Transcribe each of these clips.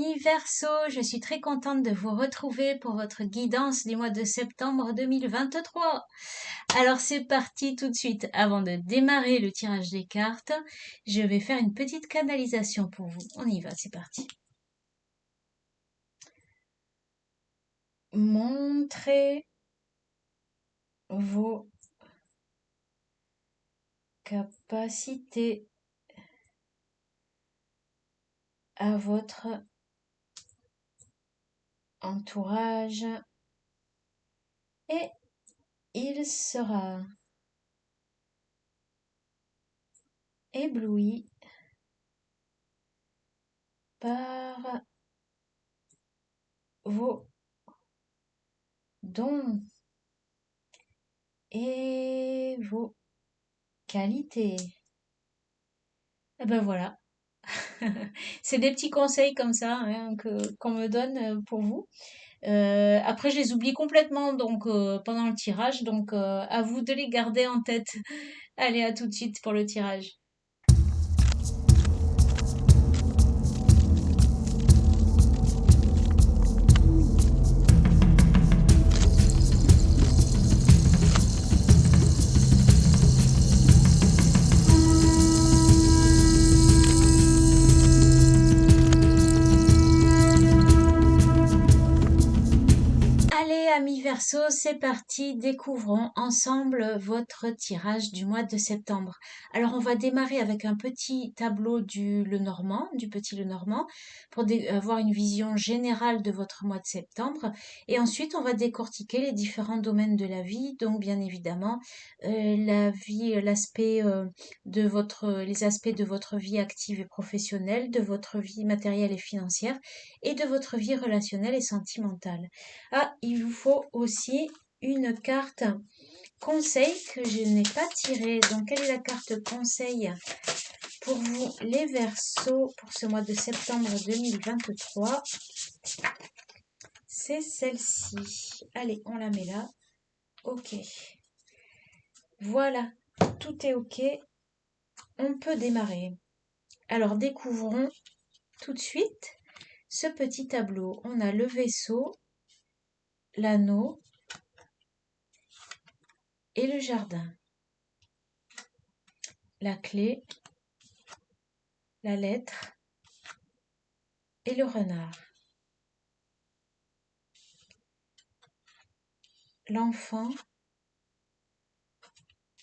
amis Verseau, je suis très contente de vous retrouver pour votre guidance du mois de septembre 2023. Alors c'est parti tout de suite. Avant de démarrer le tirage des cartes, je vais faire une petite canalisation pour vous. On y va, c'est parti. Montrez vos capacités à votre entourage et il sera ébloui par vos dons et vos qualités. Et ben voilà. C'est des petits conseils comme ça hein, qu'on me donne pour vous. Après, je les oublie complètement donc pendant le tirage, donc à vous de les garder en tête. Allez, à tout de suite pour le tirage. Allez, amis Verseau, c'est parti. Découvrons ensemble votre tirage du mois de septembre. Alors, on va démarrer avec un petit tableau du Lenormand, du petit Lenormand, pour avoir une vision générale de votre mois de septembre. Et ensuite, on va décortiquer les différents domaines de la vie. Donc, bien évidemment, la vie, les aspects de votre vie active et professionnelle, de votre vie matérielle et financière, et de votre vie relationnelle et sentimentale. Ah, il vous faut aussi une carte conseil que je n'ai pas tirée. Donc, quelle est la carte conseil pour vous, les Verseaux, pour ce mois de septembre 2023? C'est celle-ci. Allez, on la met là. Ok. Voilà, tout est ok. On peut démarrer. Alors, découvrons tout de suite ce petit tableau. On a le vaisseau, l'anneau et le jardin. La clé, la lettre et le renard. L'enfant,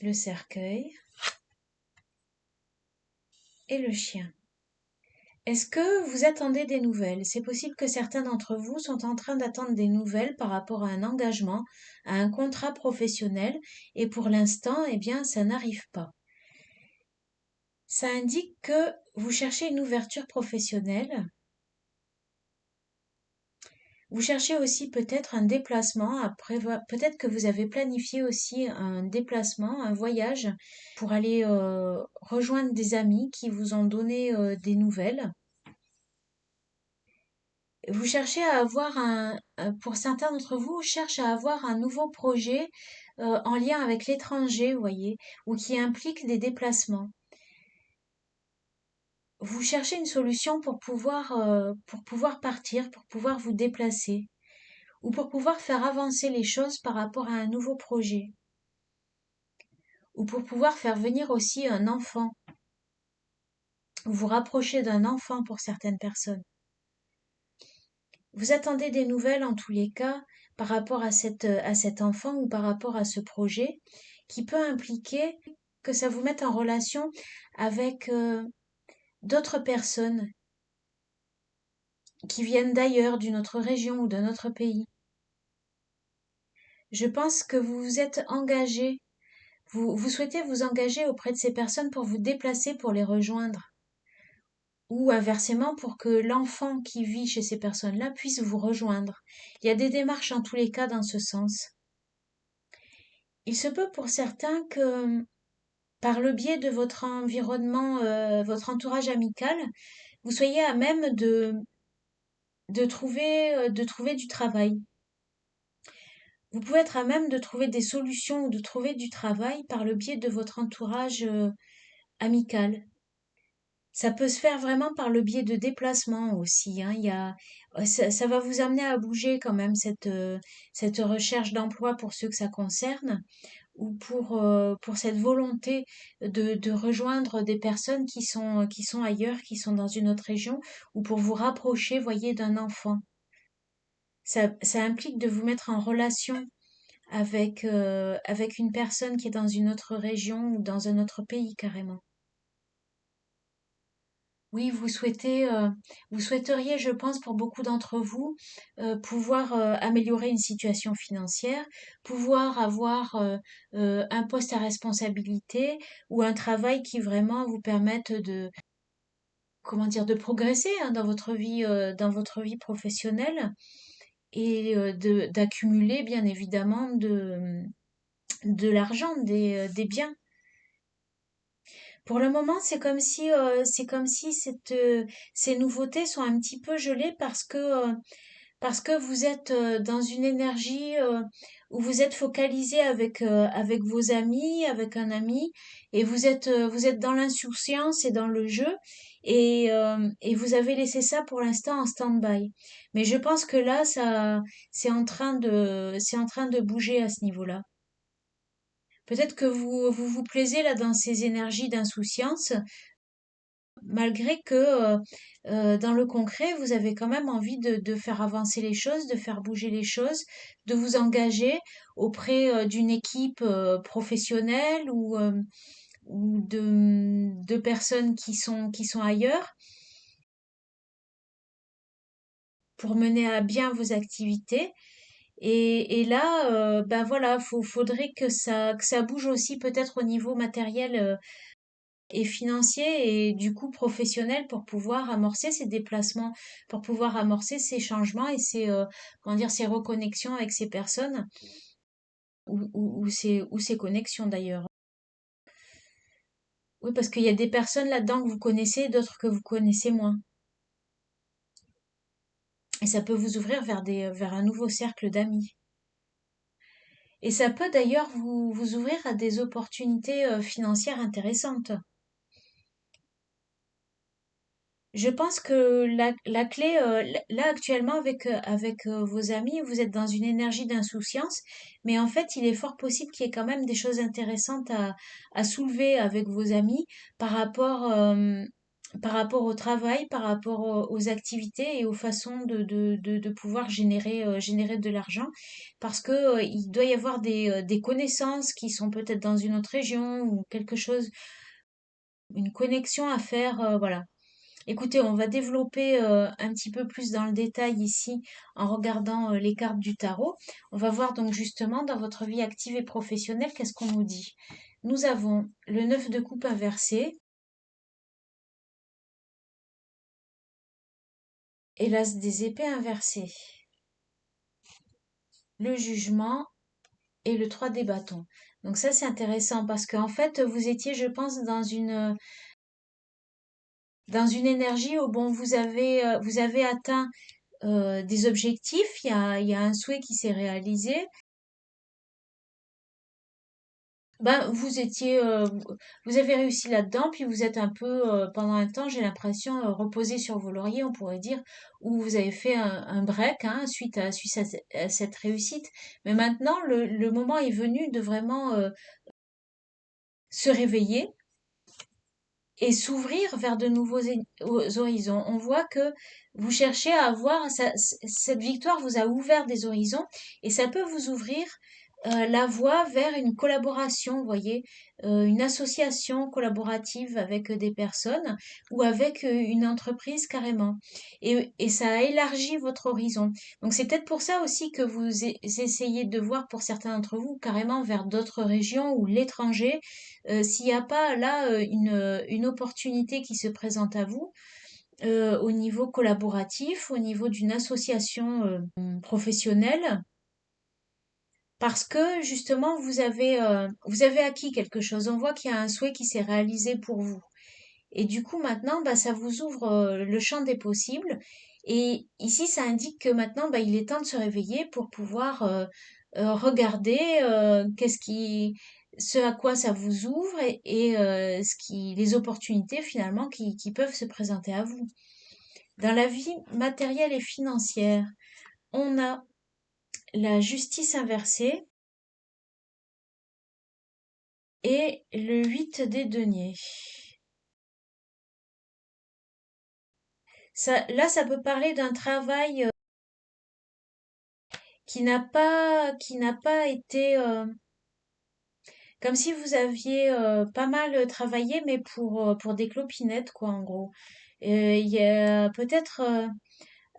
le cercueil et le chien. Est-ce que vous attendez des nouvelles? C'est possible que certains d'entre vous sont en train d'attendre des nouvelles par rapport à un engagement, à un contrat professionnel, et pour l'instant, eh bien, ça n'arrive pas. Ça indique que vous cherchez une ouverture professionnelle. Vous cherchez aussi peut-être un déplacement à prévoir. Peut-être que vous avez planifié aussi un déplacement, un voyage pour aller rejoindre des amis qui vous ont donné des nouvelles. Vous cherchez à avoir pour certains d'entre vous, cherchent à avoir un nouveau projet en lien avec l'étranger, vous voyez, ou qui implique des déplacements. Vous cherchez une solution pour pouvoir partir, pour pouvoir vous déplacer, ou pour pouvoir faire avancer les choses par rapport à un nouveau projet, ou pour pouvoir faire venir aussi un enfant, ou vous rapprocher d'un enfant pour certaines personnes. Vous attendez des nouvelles en tous les cas par rapport à cet enfant ou par rapport à ce projet qui peut impliquer que ça vous mette en relation avec d'autres personnes qui viennent d'ailleurs, d'une autre région ou d'un autre pays. Je pense que vous vous êtes engagé, vous souhaitez vous engager auprès de ces personnes pour vous déplacer pour les rejoindre. Ou inversement pour que l'enfant qui vit chez ces personnes-là puisse vous rejoindre. Il y a des démarches en tous les cas dans ce sens. Il se peut pour certains que par le biais de votre environnement, votre entourage amical, vous soyez à même de trouver du travail. Vous pouvez être à même de trouver des solutions ou de trouver du travail par le biais de votre entourage amical. Ça peut se faire vraiment par le biais de déplacements aussi, hein. Ça va vous amener à bouger quand même cette recherche d'emploi pour ceux que ça concerne, ou pour cette volonté de rejoindre des personnes qui sont ailleurs, qui sont dans une autre région, ou pour vous rapprocher, voyez, d'un enfant. Ça implique de vous mettre en relation avec une personne qui est dans une autre région ou dans un autre pays carrément. Oui, vous souhaiteriez, je pense, pour beaucoup d'entre vous, pouvoir améliorer une situation financière, pouvoir avoir un poste à responsabilité ou un travail qui vraiment vous permette comment dire, de progresser hein, dans votre vie professionnelle et d'accumuler, bien évidemment, de l'argent, des biens. Pour le moment, c'est comme si ces nouveautés sont un petit peu gelées parce que vous êtes dans une énergie où vous êtes focalisé avec vos amis, avec un ami, et vous êtes dans l'insouciance et dans le jeu, et vous avez laissé ça pour l'instant en stand-by. Mais je pense que là, c'est en train de bouger à ce niveau-là. Peut-être que vous plaisez là dans ces énergies d'insouciance, malgré que dans le concret, vous avez quand même envie de faire avancer les choses, de faire bouger les choses, de vous engager auprès d'une équipe professionnelle ou de personnes qui sont ailleurs pour mener à bien vos activités. Et là, ben voilà, faudrait que ça bouge aussi peut-être au niveau matériel et financier et du coup professionnel pour pouvoir amorcer ces déplacements, pour pouvoir amorcer ces changements et comment dire, ces reconnexions avec ces personnes ou ces connexions d'ailleurs. Oui, parce qu'il y a des personnes là-dedans que vous connaissez, d'autres que vous connaissez moins. Et ça peut vous ouvrir vers un nouveau cercle d'amis. Et ça peut d'ailleurs vous ouvrir à des opportunités financières intéressantes. Je pense que la clé, là actuellement avec vos amis, vous êtes dans une énergie d'insouciance, mais en fait, il est fort possible qu'il y ait quand même des choses intéressantes à soulever avec vos amis par rapport, par rapport au travail, par rapport aux activités et aux façons de pouvoir générer de l'argent. Parce que, il doit y avoir des connaissances qui sont peut-être dans une autre région ou quelque chose, une connexion à faire, voilà. Écoutez, on va développer un petit peu plus dans le détail ici en regardant les cartes du tarot. On va voir donc justement dans votre vie active et professionnelle, qu'est-ce qu'on nous dit. Nous avons le 9 de coupe inversé et l'as des épées inversé, le jugement et le 3 des bâtons. Donc ça c'est intéressant parce qu'en fait vous étiez, je pense, dans une énergie où bon vous avez atteint des objectifs, il y a un souhait qui s'est réalisé. Ben, vous avez réussi là-dedans, puis vous êtes un peu, pendant un temps, j'ai l'impression, reposé sur vos lauriers, on pourrait dire, où vous avez fait un break, hein, à cette réussite. Mais maintenant, le moment est venu de vraiment se réveiller et s'ouvrir vers de nouveaux horizons. On voit que vous cherchez à avoir, cette victoire vous a ouvert des horizons et ça peut vous ouvrir la voie vers une collaboration, vous voyez, une association collaborative avec des personnes ou avec une entreprise carrément. Et ça a élargi votre horizon. Donc c'est peut-être pour ça aussi que essayez de voir pour certains d'entre vous carrément vers d'autres régions ou l'étranger, s'il n'y a pas là une opportunité qui se présente à vous au niveau collaboratif, au niveau d'une association professionnelle parce que justement vous avez acquis quelque chose. On voit qu'il y a un souhait qui s'est réalisé pour vous. Et du coup maintenant bah, ça vous ouvre le champ des possibles. Et ici ça indique que maintenant bah, il est temps de se réveiller pour pouvoir regarder ce à quoi ça vous ouvre et les opportunités finalement qui peuvent se présenter à vous. Dans la vie matérielle et financière, on a la justice inversée et le 8 des deniers. Là, ça peut parler d'un travail qui n'a pas été comme si vous aviez pas mal travaillé, mais pour des clopinettes, quoi, en gros. Il y a peut-être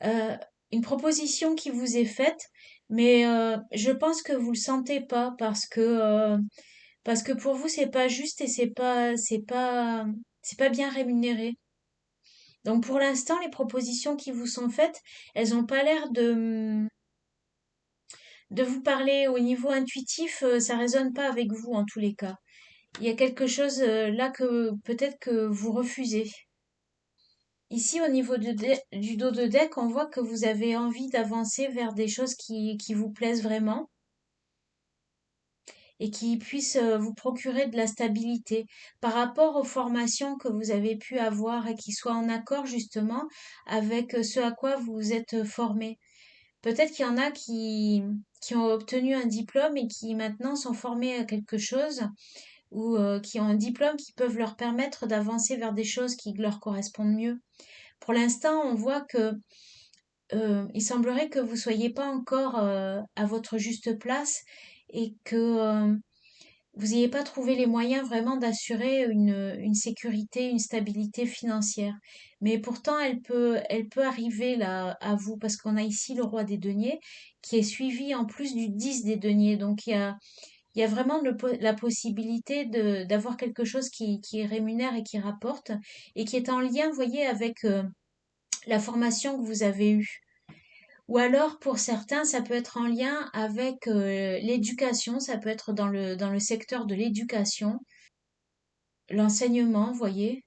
euh, une proposition qui vous est faite, mais je pense que vous le sentez pas parce que pour vous c'est pas juste et c'est pas bien rémunéré. Donc pour l'instant, les propositions qui vous sont faites, elles ont pas l'air de vous parler au niveau intuitif, ça résonne pas avec vous en tous les cas. Il y a quelque chose là que peut-être que vous refusez. Ici, au niveau du dos de deck, on voit que vous avez envie d'avancer vers des choses qui vous plaisent vraiment et qui puissent vous procurer de la stabilité par rapport aux formations que vous avez pu avoir et qui soient en accord justement avec ce à quoi vous vous êtes formé. Peut-être qu'il y en a qui ont obtenu un diplôme et qui maintenant sont formés à quelque chose ou qui ont un diplôme qui peuvent leur permettre d'avancer vers des choses qui leur correspondent mieux. Pour l'instant, on voit que il semblerait que vous soyez pas encore à votre juste place et que vous n'ayez pas trouvé les moyens vraiment d'assurer une sécurité, une stabilité financière. Mais pourtant, elle peut arriver là à vous parce qu'on a ici le roi des deniers qui est suivi en plus du 10 des deniers. Donc il y a vraiment la possibilité d'avoir quelque chose qui rémunère et qui rapporte et qui est en lien, vous voyez, avec la formation que vous avez eue. Ou alors, pour certains, ça peut être en lien avec l'éducation, ça peut être dans le secteur de l'éducation, l'enseignement, vous voyez.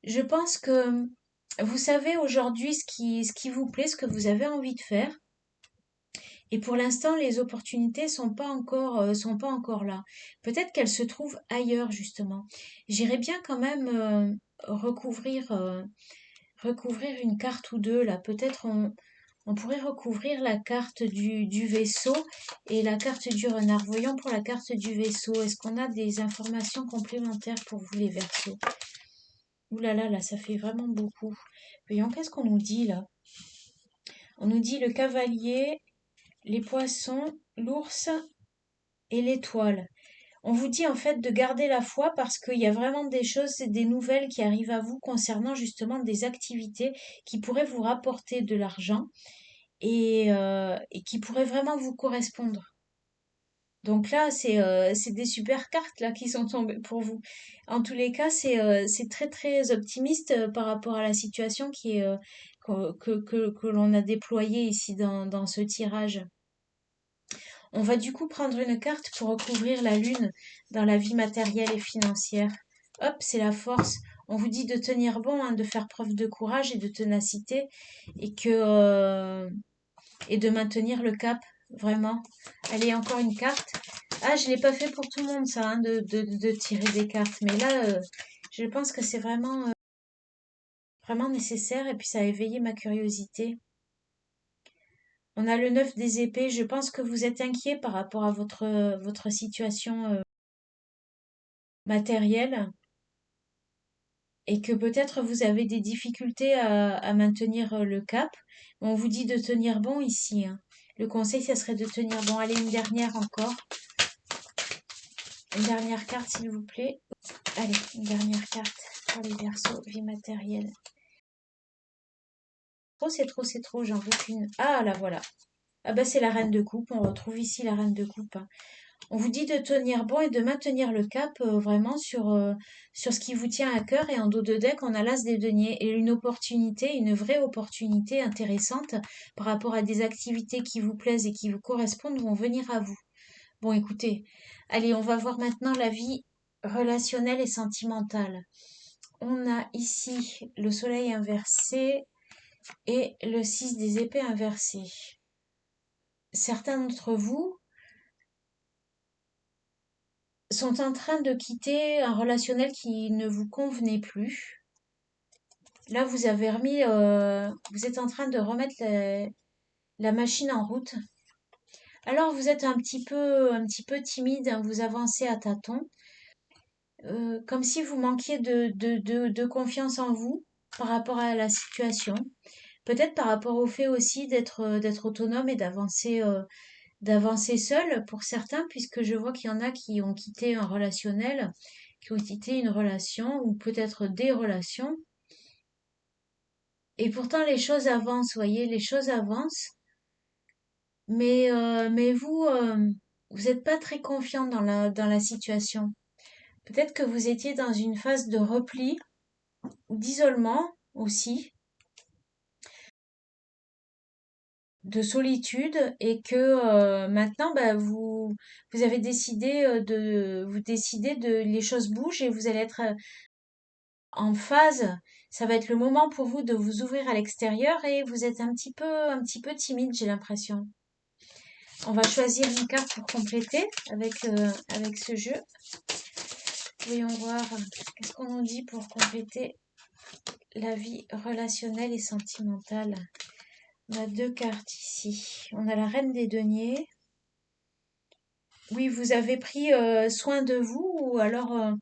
Je pense que vous savez aujourd'hui ce qui vous plaît, ce que vous avez envie de faire. Et pour l'instant, les opportunités sont pas encore là. Peut-être qu'elles se trouvent ailleurs, justement. J'irais bien quand même recouvrir une carte ou deux, là. Peut-être on pourrait recouvrir la carte du vaisseau et la carte du renard. Voyons pour la carte du vaisseau. Est-ce qu'on a des informations complémentaires pour vous, les Verseaux? Ouh là là, là, ça fait vraiment beaucoup. Voyons, qu'est-ce qu'on nous dit là? On nous dit le cavalier, les poissons, l'ours et l'étoile. On vous dit en fait de garder la foi parce qu'il y a vraiment des choses, des nouvelles qui arrivent à vous concernant justement des activités qui pourraient vous rapporter de l'argent et qui pourraient vraiment vous correspondre. Donc là, c'est des super cartes là qui sont tombées pour vous. En tous les cas, c'est très très optimiste par rapport à la situation que l'on a déployée ici dans ce tirage. On va du coup prendre une carte pour recouvrir la lune dans la vie matérielle et financière. Hop, c'est la force. On vous dit de tenir bon, hein, de faire preuve de courage et de ténacité et de maintenir le cap, vraiment. Allez, encore une carte. Ah, je l'ai pas fait pour tout le monde, ça, hein, de tirer des cartes. Mais là, je pense que c'est vraiment nécessaire et puis ça a éveillé ma curiosité. On a le 9 des épées. Je pense que vous êtes inquiet par rapport à votre situation matérielle et que peut-être vous avez des difficultés à maintenir le cap. On vous dit de tenir bon ici, hein. Le conseil, ça serait de tenir bon. Allez, une dernière encore. Une dernière carte, s'il vous plaît. Allez, une dernière carte pour les Verseaux, vie matérielle. Trop, c'est trop, c'est trop, j'en veux qu'une. Ah, là, voilà. Ah bah c'est la reine de coupe, on retrouve ici la reine de coupe, hein. On vous dit de tenir bon et de maintenir le cap vraiment sur ce qui vous tient à cœur. Et en dos de deck, on a l'as des deniers et une opportunité, une vraie opportunité intéressante par rapport à des activités qui vous plaisent et qui vous correspondent vont venir à vous. Bon, écoutez, allez, on va voir maintenant la vie relationnelle et sentimentale. On a ici le soleil inversé et le 6 des épées inversé. certains d'entre vous sont en train de quitter un relationnel qui ne vous convenait plus. Là, vous êtes en train de remettre la machine en route. Alors, vous êtes un petit peu timide, hein, vous avancez à tâtons, comme si vous manquiez de confiance en vous par rapport à la situation. Peut-être par rapport au fait aussi d'être autonome et d'avancer seul pour certains, puisque je vois qu'il y en a qui ont quitté un relationnel, qui ont quitté une relation ou peut-être des relations. Et pourtant, les choses avancent, vous voyez, les choses avancent. Mais vous, vous n'êtes pas très confiant dans la situation. Peut-être que vous étiez dans une phase de repli, d'isolement aussi, de solitude, et que maintenant, bah, vous avez décidé vous décidez de, les choses bougent et vous allez être en phase. Ça va être le moment pour vous de vous ouvrir à l'extérieur et vous êtes un petit peu timide, j'ai l'impression. On va choisir une carte pour compléter avec ce jeu. Voyons voir, qu'est-ce qu'on nous dit pour compléter la vie relationnelle et sentimentale. On a deux cartes ici. On a la reine des deniers. Oui, vous avez pris soin de vous ou alors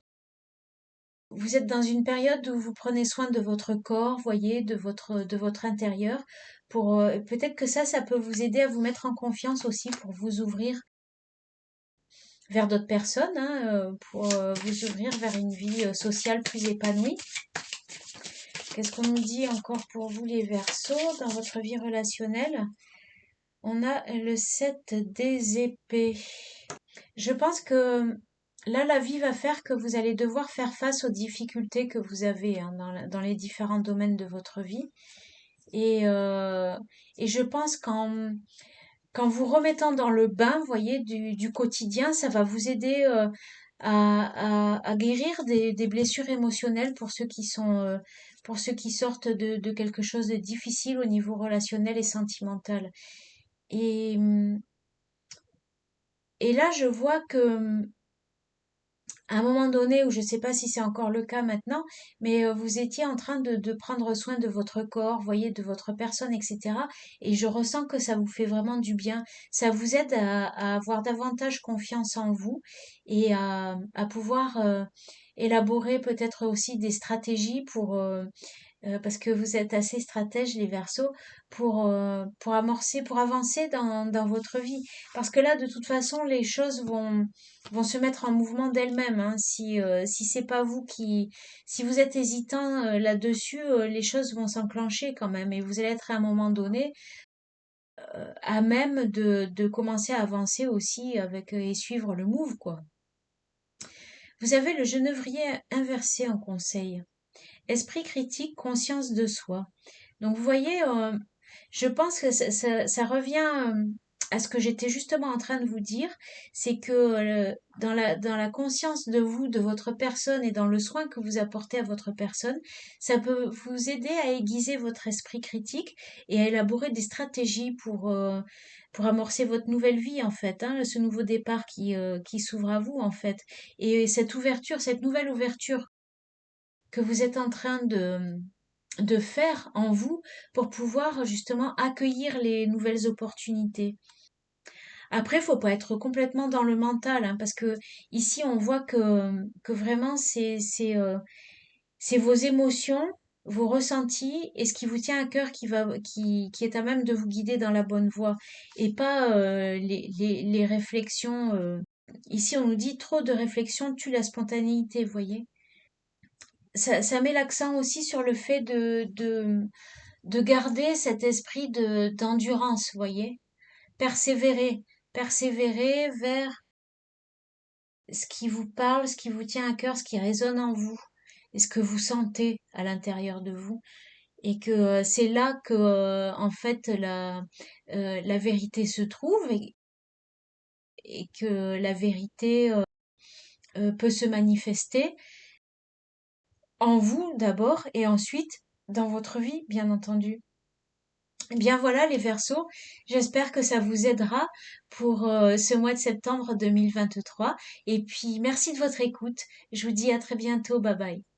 vous êtes dans une période où vous prenez soin de votre corps, voyez, de votre intérieur. Pour peut-être que ça peut vous aider à vous mettre en confiance aussi pour vous ouvrir vers d'autres personnes, hein, pour vous ouvrir vers une vie sociale plus épanouie. Qu'est-ce qu'on nous dit encore pour vous les Verseaux dans votre vie relationnelle? On a le 7 des épées. Je pense que là, la vie va faire que vous allez devoir faire face aux difficultés que vous avez hein, dans les différents domaines de votre vie. Et, euh, et je pense qu'en vous remettant dans le bain, vous voyez, du quotidien, ça va vous aider à guérir des blessures émotionnelles pour ceux qui sortent de quelque chose de difficile au niveau relationnel et sentimental. Et, hum, et là, je vois que à un moment donné, où je ne sais pas si c'est encore le cas maintenant, mais vous étiez en train de prendre soin de votre corps, voyez, de votre personne, etc. Et je ressens que ça vous fait vraiment du bien. Ça vous aide à avoir davantage confiance en vous et à pouvoir élaborer peut-être aussi des stratégies parce que vous êtes assez stratège, les Verseaux, pour amorcer, pour avancer dans votre vie. Parce que là, de toute façon, les choses vont se mettre en mouvement d'elles-mêmes. Hein. Si c'est pas vous si vous êtes hésitant là-dessus, les choses vont s'enclencher quand même. Et vous allez être à un moment donné à même de commencer à avancer aussi et suivre le move, quoi. Vous avez le genévrier inversé en conseil. Esprit critique, conscience de soi. Donc vous voyez, je pense que ça revient à ce que j'étais justement en train de vous dire, c'est que dans la conscience de vous, de votre personne et dans le soin que vous apportez à votre personne, ça peut vous aider à aiguiser votre esprit critique et à élaborer des stratégies pour amorcer votre nouvelle vie en fait, hein, ce nouveau départ qui s'ouvre à vous en fait. Et cette ouverture, cette nouvelle ouverture que vous êtes en train de faire en vous pour pouvoir justement accueillir les nouvelles opportunités. Après, faut pas être complètement dans le mental, hein, parce que ici on voit que vraiment c'est vos émotions, vos ressentis et ce qui vous tient à cœur qui est à même de vous guider dans la bonne voie et pas les réflexions. Ici on nous dit trop de réflexions tue la spontanéité, vous voyez. Ça met l'accent aussi sur le fait de garder cet esprit d'endurance, vous voyez, persévérer, persévérer vers ce qui vous parle, ce qui vous tient à cœur, ce qui résonne en vous, et ce que vous sentez à l'intérieur de vous, et que c'est là que en fait la vérité se trouve et que la vérité peut se manifester en vous d'abord et ensuite dans votre vie, bien entendu. Eh bien voilà les Verseaux, j'espère que ça vous aidera pour ce mois de septembre 2023. Et puis merci de votre écoute. Je vous dis à très bientôt. Bye bye.